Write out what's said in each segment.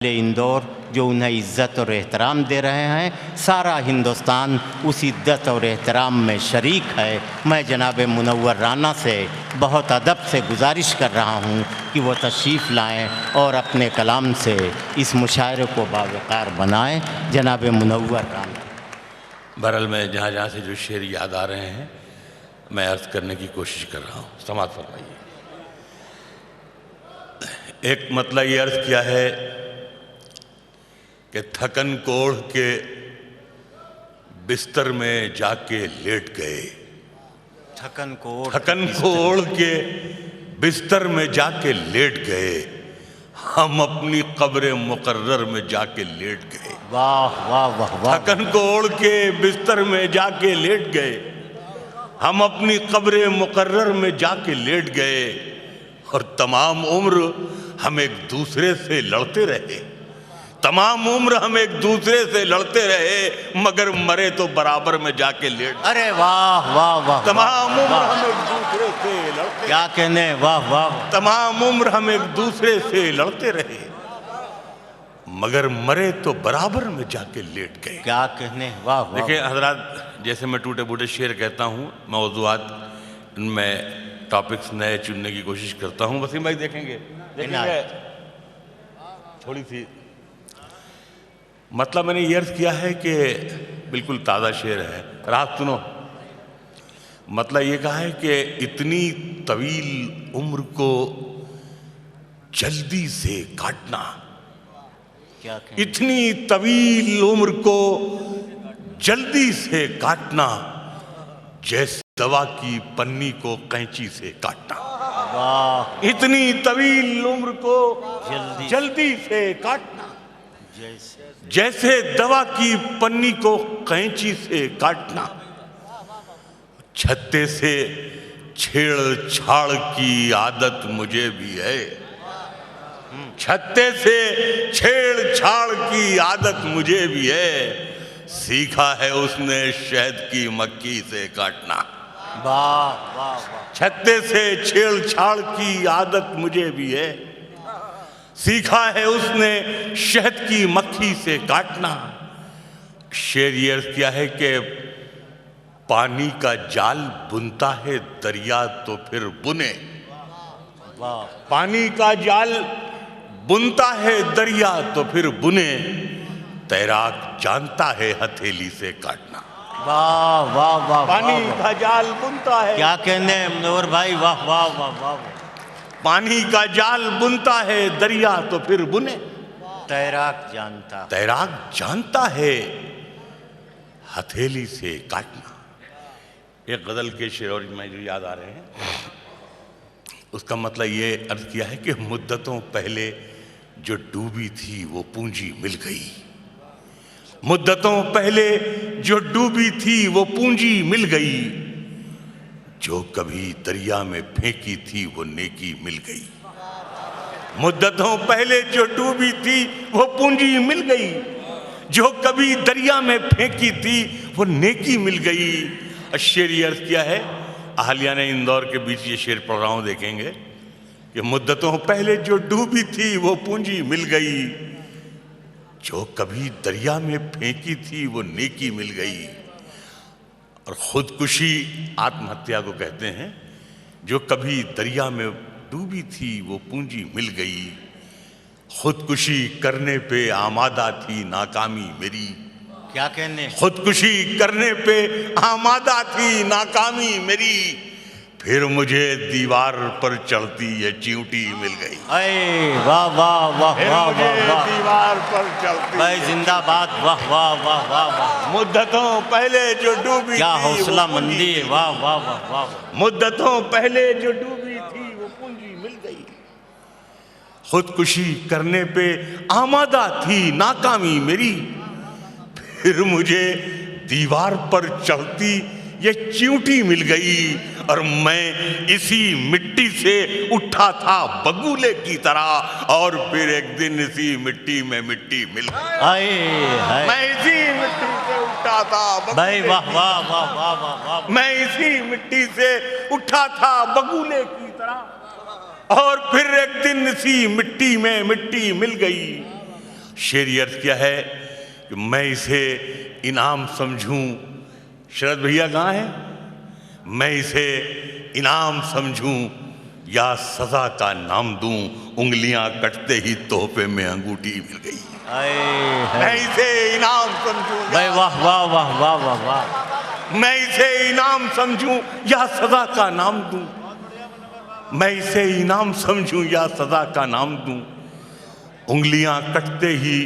اندور جو انہیں عزت اور احترام دے رہے ہیں، سارا ہندوستان اس عزت اور احترام میں شریک ہے۔ میں جناب منور رانا سے بہت ادب سے گزارش کر رہا ہوں کہ وہ تشریف لائیں اور اپنے کلام سے اس مشاعرے کو باوقار بنائیں۔ جناب منور رانا۔ بہرحال میں جہاں جہاں سے جو شعر یاد آ رہے ہیں میں عرض کرنے کی کوشش کر رہا ہوں، سماعت فرمائیے۔ ایک مطلب یہ عرض کیا ہے کہ تھکن کو اوڑھ کے بستر میں جا کے لیٹ گئے، تھکن کو اوڑھ کے بستر میں جا کے لیٹ گئے، ہم اپنی قبر مقرر میں جا کے لیٹ گئے۔ واہ واہ واہ واہ۔ تھکن کو اوڑھ کے بستر میں جا کے لیٹ گئے، ہم اپنی قبر مقرر میں جا کے لیٹ گئے، اور تمام عمر ہم ایک دوسرے سے لڑتے رہے، تمام عمر ہم ایک دوسرے سے لڑتے رہے، مگر مرے تو برابر میں جا کے لیٹ۔ ارے واہ واہ واہ۔ تمام عمر ہم ایک دوسرے سے لڑتے، کیا کہنے، واہ واہ۔ تمام عمر ہم ایک دوسرے سے لڑتے رہے، مگر مرے تو برابر میں جا کے لیٹ گئے۔ کیا کہنے، واہ واہ۔ دیکھیں حضرات، جیسے میں ٹوٹے بوٹے شعر کہتا ہوں، موضوعات ان میں ٹاپکس نئے چننے کی کوشش کرتا ہوں۔ وسیم بھائی دیکھیں گے تھوڑی سی مطلب میں نے یہ عرض کیا ہے کہ بالکل تازہ شعر ہے، رات سنو۔ مطلب یہ کہا ہے کہ اتنی طویل عمر کو جلدی سے کاٹنا، اتنی طویل عمر کو جلدی سے کاٹنا، جیسے دوا کی پنی کو قینچی سے کاٹنا۔ اتنی طویل عمر کو جلدی سے کاٹنا، جیسے دوا کی پنی کو قینچی سے کاٹنا، چھتے سے چھیڑ چھاڑ کی عادت مجھے بھی ہے، چھتے سے چھیڑ چھاڑ کی عادت مجھے بھی ہے، سیکھا ہے اس نے شہد کی مکھی سے کاٹنا۔ چھتے سے چھیڑ چھاڑ کی عادت مجھے بھی ہے، سیکھا ہے اس نے شہد کی مکھی سے کاٹنا۔ شعر یہ عرض کیا ہے کہ پانی کا جال بنتا ہے دریا تو پھر بنے، پانی کا جال بنتا ہے دریا تو پھر بنے، تیراک جانتا ہے ہتھیلی سے کاٹنا۔ واہ واہ واہ۔ پانی کا جال بنتا ہے، کیا کہنے منور بھائی، واہ واہ واہ واہ۔ پانی کا جال بنتا ہے دریا تو پھر بنے، تیراک جانتا ہے ہتھیلی سے کاٹنا۔ ایک غزل کے شعر اور میں جو یاد آ رہے ہیں، اس کا مطلب یہ عرض کیا ہے کہ مدتوں پہلے جو ڈوبی تھی وہ پونجی مل گئی، مدتوں پہلے جو ڈوبی تھی وہ پونجی مل گئی، جو کبھی دریا میں پھینکی تھی وہ نیکی مل گئی۔ مدتوں پہلے جو ڈوبی تھی وہ پونجی مل گئی، جو کبھی دریا میں پھینکی تھی وہ نیکی مل گئی۔ شعر یہ عرض کیا ہے، اہلیہ نے اندور کے بیچ یہ شعر پڑھ رہا ہوں، دیکھیں گے کہ مدتوں پہلے جو ڈوبی تھی وہ پونجی مل گئی، جو کبھی دریا میں پھینکی تھی وہ نیکی مل گئی۔ اور خودکشی آتم ہتیا کو کہتے ہیں، جو کبھی دریا میں ڈوبی تھی وہ پونجی مل گئی، خودکشی کرنے پہ آمادہ تھی ناکامی میری۔ کیا کہنے، خودکشی کرنے پہ آمادہ تھی ناکامی میری، پھر مجھے دیوار پر چڑھتی یہ چیونٹی مل گئی۔ اے واہ واہ واہ واہ واہ۔ دیوار پر چڑھتی بھائی زندہ باد، واہ واہ واہ واہ۔ مدتوں پہلے جو ڈوبی کیا تھی حوصلہ مندی، واہ واہ واہ واہ۔ مدتوں پہلے جو ڈوبی تھی وہ پونجی مل گئی، خودکشی کرنے پہ آمادہ تھی ناکامی میری، پھر مجھے دیوار پر چڑھتی یہ چیونٹی مل گئی، اور میں اسی مٹی سے اٹھا تھا بگولے کی طرح، اور پھر ایک دن اسی مٹی میں مٹی مل گئی۔ میں اسی مٹی سے اٹھا تھا، بھائی واہ واہ واہ واہ واہ۔ میں اسی مٹی سے اٹھا تھا بگولے کی طرح، اور پھر ایک دن اسی مٹی میں مٹی مل گئی۔ شعر یہ عرض کیا ہے کہ میں اسے انعام سمجھوں، شرد بھیا کہاں ہیں؟ میں اسے انعام سمجھوں یا سزا کا نام دوں، انگلیاں کٹتے ہی تحفے میں انگوٹھی مل گئی۔ میں اسے انعام سمجھوں، واہ واہ واہ واہ واہ واہ، میں اسے انعام سمجھوں یا سزا کا نام دوں، میں اسے انعام سمجھوں یا سزا کا نام دوں، انگلیاں کٹتے ہی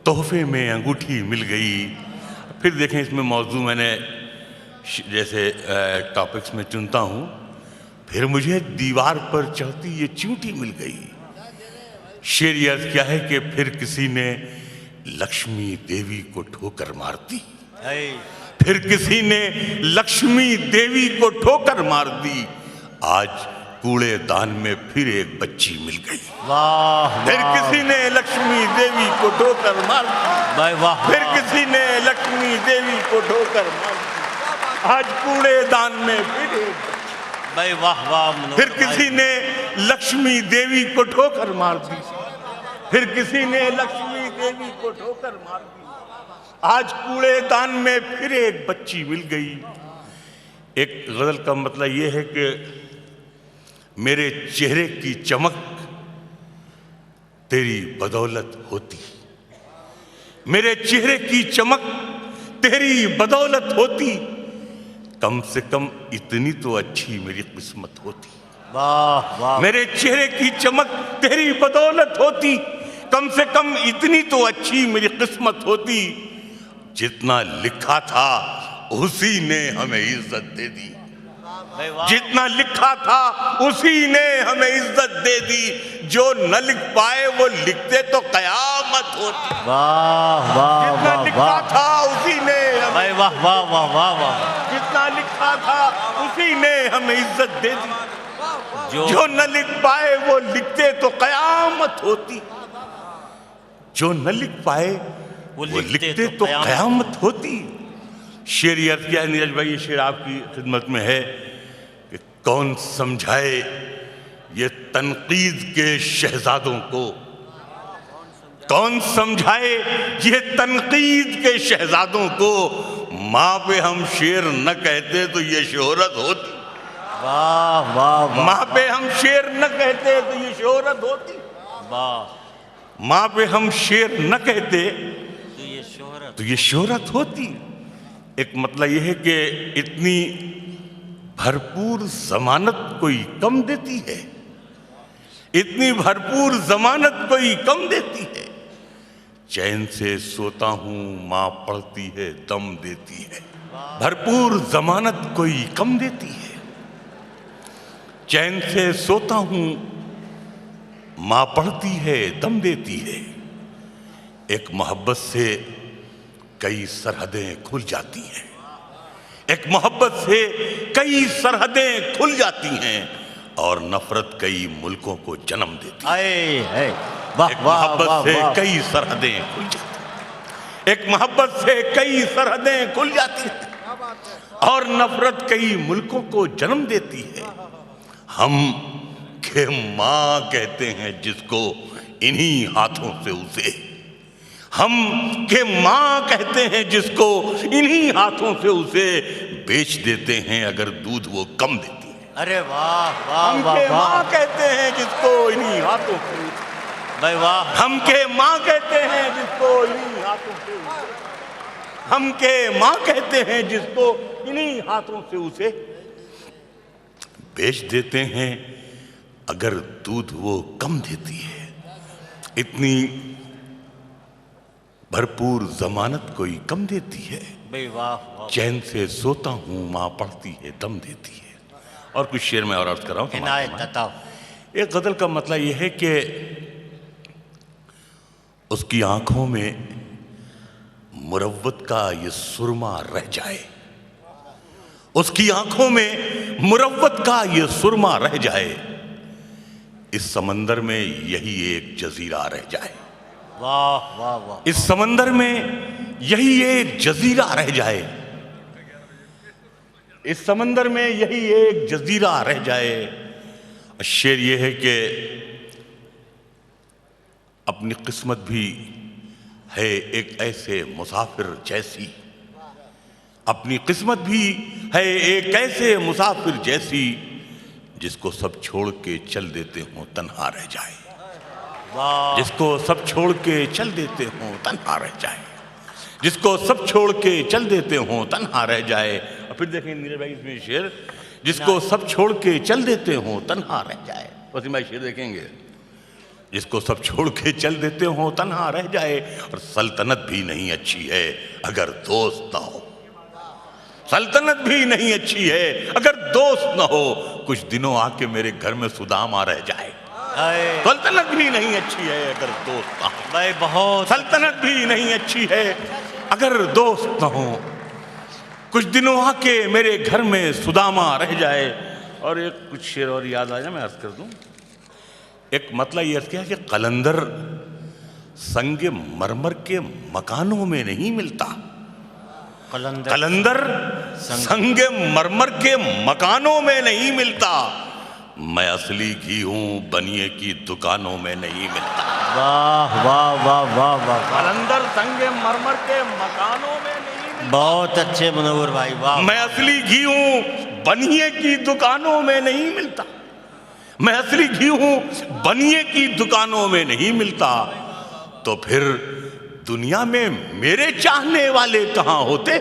تحفے میں انگوٹھی مل گئی۔ پھر دیکھیں اس میں موضوع میں نے جیسے ٹاپکس میں چنتا ہوں، پھر مجھے دیوار پر چڑھتی یہ چیونٹی مل گئی۔ شعر یہ عرض کیا ہے کہ پھر کسی نے لکشمی دیوی کو ٹھوکر مار دی، پھر کسی نے لکشمی دیوی کو ٹھوکر مار دی، آج کوڑے دان میں پھر ایک بچی مل گئی۔ پھر کسی نے لکشمی دیوی کو ٹھوکر مار دی، پھر کسی نے لکشمی دیوی کو ٹھوکر مار دی، آج کوڑے دان میں پھر ایک، پھر کسی نے لکشمی دیوی کو ٹھوکر مار دی، پھر کسی نے لکشمی دیوی کو ٹھوکر مار دی، آج کوڑے دان میں پھر ایک بچی مل گئی۔ ایک غزل کا مطلب یہ ہے کہ میرے چہرے کی چمک تیری بدولت ہوتی، میرے چہرے کی چمک تیری بدولت ہوتی، کم سے کم اتنی تو اچھی میری قسمت ہوتی۔ میرے چہرے کی چمک تیری بدولت ہوتی، کم سے کم اتنی تو اچھی میری قسمت ہوتی، جتنا لکھا تھا اسی نے ہمیں عزت دے دی، جتنا لکھا تھا اسی نے ہمیں عزت دے دی، جو نہ لکھ پائے وہ لکھتے تو قیامت ہوتی۔ جتنا لکھا تھا اسی نے ہمیں، جتنا لکھا تھا اسی نے ہمیں عزت دے دی، جو نہ لکھ پائے وہ لکھتے تو قیامت ہوتی، جو نہ لکھ پائے وہ لکھتے تو قیامت ہوتی۔ شعر یہ عرض کیا ہے نیرج بھائی، یہ شعر آپ کی خدمت میں ہے کہ کون سمجھائے یہ تنقید کے شہزادوں کو، کون سمجھائے یہ تنقید کے شہزادوں کو، ماں پہ ہم شعر نہ کہتے تو یہ شہرت ہوتی، ماں پہ ہم شعر نہ کہتے تو یہ شہرت ہوتی، ماں پہ ہم شعر نہ کہتے تو یہ شہرت ہوتی۔ ایک مطلب یہ ہے کہ اتنی بھرپور ضمانت کوئی کم دیتی ہے، اتنی بھرپور ضمانت کوئی کم دیتی ہے، چین سے سوتا ہوں ماں پڑھتی ہے دم دیتی ہے، بھرپور ضمانت کوئی کم دیتی ہے، چین سے سوتا ہوں ماں پڑھتی ہے دم دیتی ہے، ایک محبت سے کئی سرحدیں کھل جاتی ہیں، ایک محبت سے کئی سرحدیں کھل جاتی ہیں، اور نفرت کئی ملکوں کو جنم دیتی ہے۔ ایک محبت سے کئی سرحدیں کھل جاتی ہیں، ایک محبت سے کئی سرحدیں کھل جاتی ہیں، اور نفرت کئی ملکوں کو جنم دیتی ہے۔ ہم کہ ماں کہتے ہیں جس کو انہی ہاتھوں سے اسے، ہم کہ ماں کہتے ہیں جس کو انہی ہاتھوں سے اسے بیچ دیتے ہیں اگر دودھ وہ کم دیتی ہے۔ ارے واہ ہم کہ ماں کہتے ہیں جس کو انہی ہاتھوں سے اسے، ہم کہ ماں کہتے ہیں جس کو انہی ہاتھوں سے اسے، ہم کہ ماں کہتے ہیں جس کو انہی ہاتھوں سے اسے بیچ دیتے ہیں اگر دودھ وہ کم دیتی ہے۔ اتنی بھرپور ضمانت کوئی کم دیتی ہے، چین سے سوتا ہوں ماں پڑھتی ہے دم دیتی ہے۔ اور کچھ شعر میں اور عرض کر رہا ہوں۔ ایک غزل کا مطلب یہ ہے کہ اس کی آنکھوں میں مروت کا یہ سرما رہ جائے، اس کی آنکھوں میں مروت کا یہ سرما رہ جائے، اس سمندر میں یہی ایک جزیرہ رہ جائے، اس سمندر میں یہی ایک جزیرہ رہ جائے، اس سمندر میں یہی ایک جزیرہ رہ جائے۔ شعر یہ ہے کہ اپنی قسمت بھی ہے ایک ایسے مسافر جیسی، اپنی قسمت بھی ہے ایک ایسے مسافر جیسی، جس کو سب چھوڑ کے چل دیتے ہوں تنہا رہ جائے، جس کو سب چھوڑ کے چل دیتے ہوں تنہا رہ جائے، جس کو سب چھوڑ کے چل دیتے ہوں تنہا رہ جائے۔ اور پھر دیکھیں نیرے بھائی اس میں شعر، جس کو سب چھوڑ کے چل دیتے ہوں تنہا رہ جائے۔ وسیم بھائی شعر دیکھیں گے، جس کو سب چھوڑ کے چل دیتے ہوں تنہا رہ جائے، اور سلطنت بھی نہیں اچھی ہے اگر دوست نہ ہو، سلطنت بھی نہیں اچھی ہے اگر دوست نہ ہو، کچھ دنوں آ کے میرے گھر میں سدامہ رہ جائے، سلطنت بھی نہیں اچھی ہے اگر دوست نہ ہو، بھائی بہت سلطنت بھی نہیں اچھی ہے اگر دوست نہ ہو، کچھ دنوں آ کے میرے گھر میں سدامہ رہ جائے۔ اور ایک کچھ شعر اور یاد آ جائے میں عرض کر دوں، ایک مطلب یہ عرض کیا کہ قلندر سنگ مرمر کے مکانوں میں نہیں ملتا، قلندر سنگ مرمر کے مکانوں میں نہیں ملتا، میں اصلی گھی ہوں بنیے کی دکانوں میں نہیں ملتا۔ واہ واہ واہ واہ واہ، قلندر سنگ مرمر کے مکانوں میں نہیں ملتا، بہت اچھے منور بھائی، واہ۔ میں اصلی گھی ہوں بنیے کی دکانوں میں نہیں ملتا، میں اصلی گھی ہوں بنیے کی دکانوں میں نہیں ملتا، تو پھر دنیا میں میرے چاہنے والے کہاں ہوتے،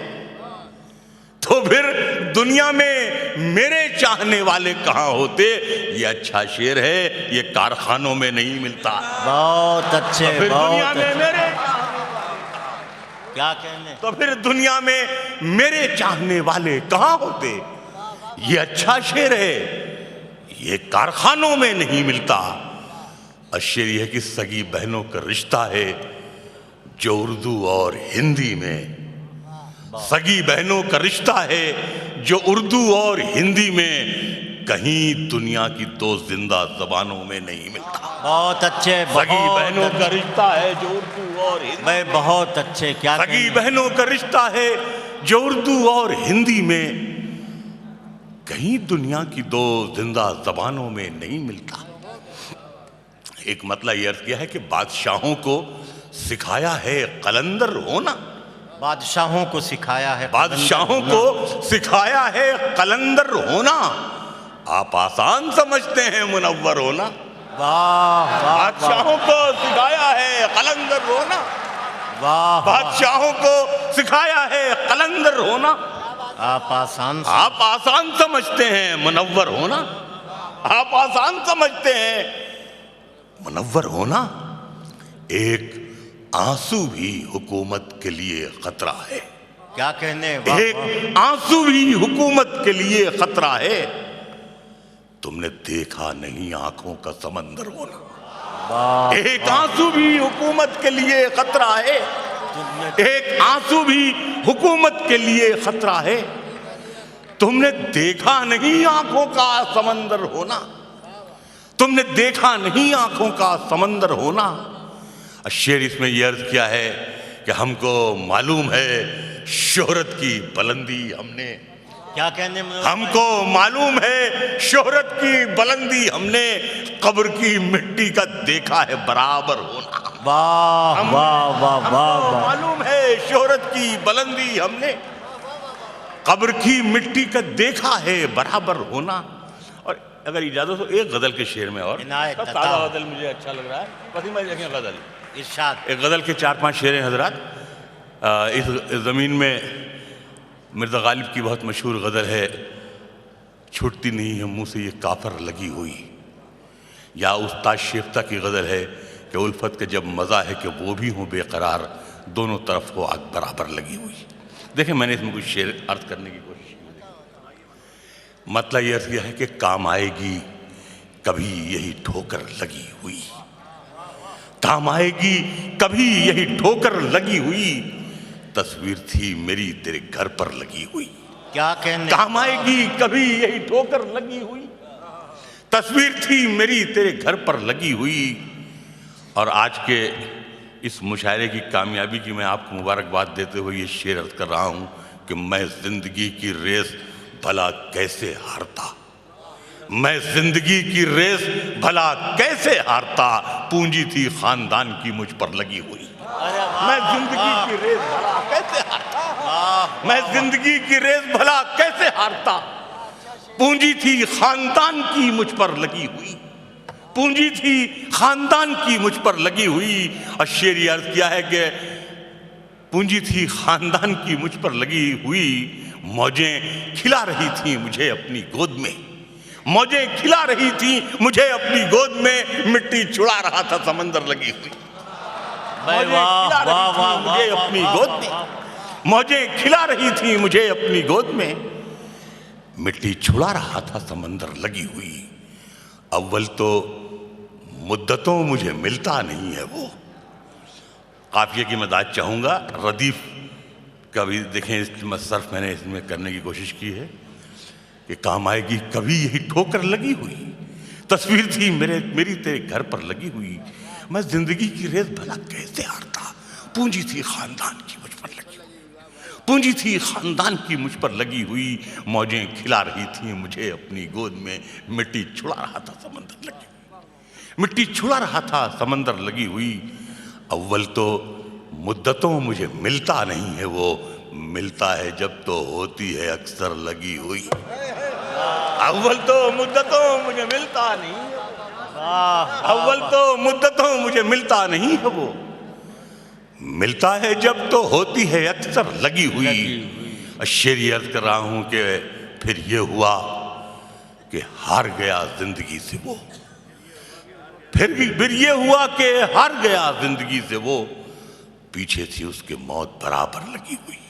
تو پھر دنیا میں میرے چاہنے والے کہاں ہوتے۔ یہ اچھا شعر ہے، یہ کارخانوں میں نہیں ملتا، بہت اچھے، پھر دنیا بہت میں اچھے، میرے کیا کہنے، تو پھر دنیا میں میرے چاہنے والے کہاں ہوتے۔ یہ اچھا شعر ہے، یہ کارخانوں میں نہیں ملتا۔ شعر یہ ہے کہ سگی بہنوں کا رشتہ ہے جو اردو اور ہندی میں، سگی بہنوں کا رشتہ ہے جو اردو اور ہندی میں، کہیں دنیا کی دو زندہ زبانوں میں نہیں ملتا۔ بہت اچھے، سگی بہت بہنوں کا اچھے، رشتہ ہے جو اردو اور ہندی، بھائی بہت اچھے، کیا سگی کہنے، بہنوں کا رشتہ ہے جو اردو اور ہندی میں، کہیں دنیا کی دو زندہ زبانوں میں نہیں ملتا۔ ایک مطلب یہ عرض کیا ہے کہ بادشاہوں کو سکھایا ہے قلندر ہونا، بادشاہوں کو سکھایا ہے، بادشاہوں کو سکھایا ہے قلندر ہونا، آپ آسان سمجھتے ہیں منور ہونا، واہ واہ، بادشاہوں کو سکھایا ہے قلندر ہونا، واہ، بادشاہوں کو سکھایا ہے قلندر ہونا، آپ آسان سے، آپ آسان سمجھتے ہیں منور ہونا، آپ آسان سمجھتے ہیں منور ہونا۔ ایک آنسو بھی حکومت کے لیے خطرہ ہے، کیا کہنے، واہ ایک واہ، آنسو بھی حکومت کے لیے خطرہ ہے، تم نے دیکھا نہیں آنکھوں کا سمندر ہونا، واہ، ایک آنسو بھی حکومت کے لیے خطرہ ہے، ایک آنسو بھی حکومت کے لیے خطرہ ہے، تم نے دیکھا نہیں آنکھوں کا سمندر ہونا، تم نے دیکھا نہیں آنکھوں کا سمندر ہونا۔ شعر اس میں یہ عرض کیا ہے کہ ہم کو معلوم ہے شہرت کی بلندی، ہم نے، کیا کہنے منور ہم بھائی؟ کو معلوم ہے شہرت کی بلندی، ہم نے قبر کی مٹی کا دیکھا ہے برابر ہونا، واہ واہ واہ واہ واہ، معلوم ہے شہرت کی بلندی، ہم نے قبر کی مٹی کا دیکھا ہے برابر ہونا۔ اور اگر اجازت ہو ایک غزل کے شعر میں اور، عنایت عطا تازہ ہو۔ غزل مجھے اچھا لگ رہا ہے، پتہ میں دیکھیں غزل، ارشاد، ایک غزل کے 4-5 شعر ہیں حضرات۔ اس زمین میں مرزا غالب کی بہت مشہور غزل ہے، چھوٹتی نہیں ہے منہ سے یہ کافر لگی ہوئی، یا استاد شیفتہ کی غزل ہے کہ الفت کے جب مزہ ہے کہ وہ بھی ہوں بے قرار، دونوں طرف ہو آگ برابر لگی ہوئی۔ دیکھیں میں نے اس میں کچھ شعر عرض کرنے کی کوشش کی، مطلب یہ عرض کیا ہے کہ کام آئے گی کبھی یہی ٹھوکر لگی ہوئی، کام آئے گی کبھی یہی ٹھوکر لگی ہوئی، تصویر تھی میری تیرے گھر پر لگی ہوئی، کیا کہنے، کام آئے گی کبھی یہی ٹھوکر لگی ہوئی، تصویر تھی میری تیرے گھر پر لگی ہوئی۔ اور آج کے اس مشاعرے کی کامیابی کی میں آپ کو مبارکباد دیتے ہوئے یہ شعر عرض کر رہا ہوں کہ میں زندگی کی ریس بھلا کیسے ہارتا، میں زندگی کی ریس بھلا کیسے ہارتا، پونجی تھی خاندان کی مجھ پر لگی ہوئی. میں زندگی کی ریس بھلا کیسے ہارتا, میں زندگی کی ریس بھلا کیسے ہارتا. پونجی تھی خاندان کی مجھ پر لگی ہوئی, پونجی تھی خاندان کی مجھ پر لگی ہوئی. اور شعر یہ عرض کیا ہے کہ پونجی تھی خاندان کی مجھ پر لگی ہوئی, موجیں کھلا رہی تھیں مجھے اپنی گود میں, موجیں کھلا رہی تھیں مجھے اپنی گود میں, مٹی چھڑا رہا تھا سمندر لگی ہوئی. مجھے اپنی گود میں موجیں کھلا رہی تھیں مجھے اپنی گود میں, مٹی چھڑا رہا تھا سمندر لگی ہوئی. اول تو مدتوں مجھے ملتا نہیں ہے وہ. قافیے کی میں داد چاہوں گا, ردیف کا بھی دیکھیں اس میں صرف میں نے اس میں کرنے کی کوشش کی ہے کہ کام آئے گی کبھی یہی ٹھوکر لگی ہوئی. تصویر تھی میری تیرے گھر پر لگی ہوئی, میں زندگی کی ریس بھلا کیسے ہارتا. پونجی تھی خاندان کی مجھ پر لگی ہوئی, پونجی تھی خاندان کی مجھ پر لگی ہوئی, موجیں کھلا رہی تھیں مجھے اپنی گود میں, مٹی چھڑا رہا تھا سمندر لگی ہوئی, مٹی چھڑا رہا تھا سمندر لگی ہوئی. اول تو مدتوں مجھے ملتا نہیں ہے وہ, ملتا ہے جب تو ہوتی ہے اکثر لگی ہوئی. اول تو مدتوں مجھے ملتا نہیں ہے, اول تو مدتوں مجھے ملتا نہیں ہے وہ, ملتا ہے جب تو ہوتی ہے اکثر لگی ہوئی. شعر یہ عرض کر رہا ہوں کہ پھر یہ ہوا کہ ہار گیا زندگی سے وہ, پھر یہ ہوا کہ ہار گیا زندگی سے وہ, پیچھے تھی اس کے موت برابر لگی ہوئی.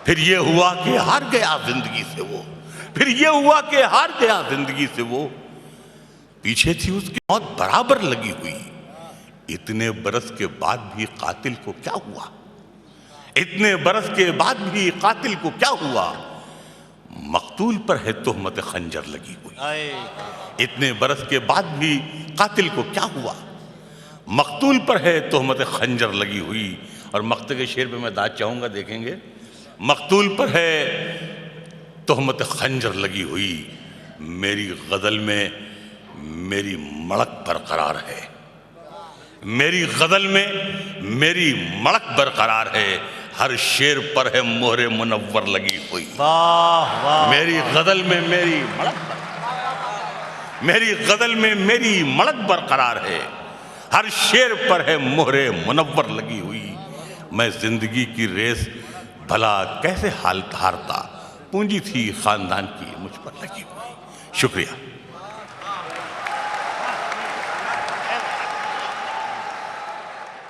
پھر یہ ہوا کہ ہار گیا زندگی سے وہ, پھر یہ ہوا کہ ہار گیا زندگی سے وہ, پیچھے تھی اس کی موت برابر لگی ہوئی. اتنے برس کے بعد بھی قاتل کو کیا ہوا, اتنے برس کے بعد بھی قاتل کو کیا ہوا, مقتول پر ہے تہمت خنجر لگی ہوئی. اتنے برس کے بعد بھی قاتل کو کیا ہوا, مقتول پر ہے تہمت خنجر لگی ہوئی. اور مقتل کے شعر پہ میں داد چاہوں گا, دیکھیں گے, مقتول پر ہے تہمت خنجر لگی ہوئی, میری غزل میں میری مڑک برقرار ہے, میری غزل میں میری مڑک برقرار ہے, ہر شعر پر ہے مہر منور لگی ہوئی. میری غزل میں میری مڑک, میری غزل میں میری مڑک برقرار ہے, ہر شعر پر ہے مہر منور لگی ہوئی. میں زندگی کی ریس بھلا کیسے ہارتا, پونجی تھی خاندان کی مجھ پر لگی ہوئی. شکریہ.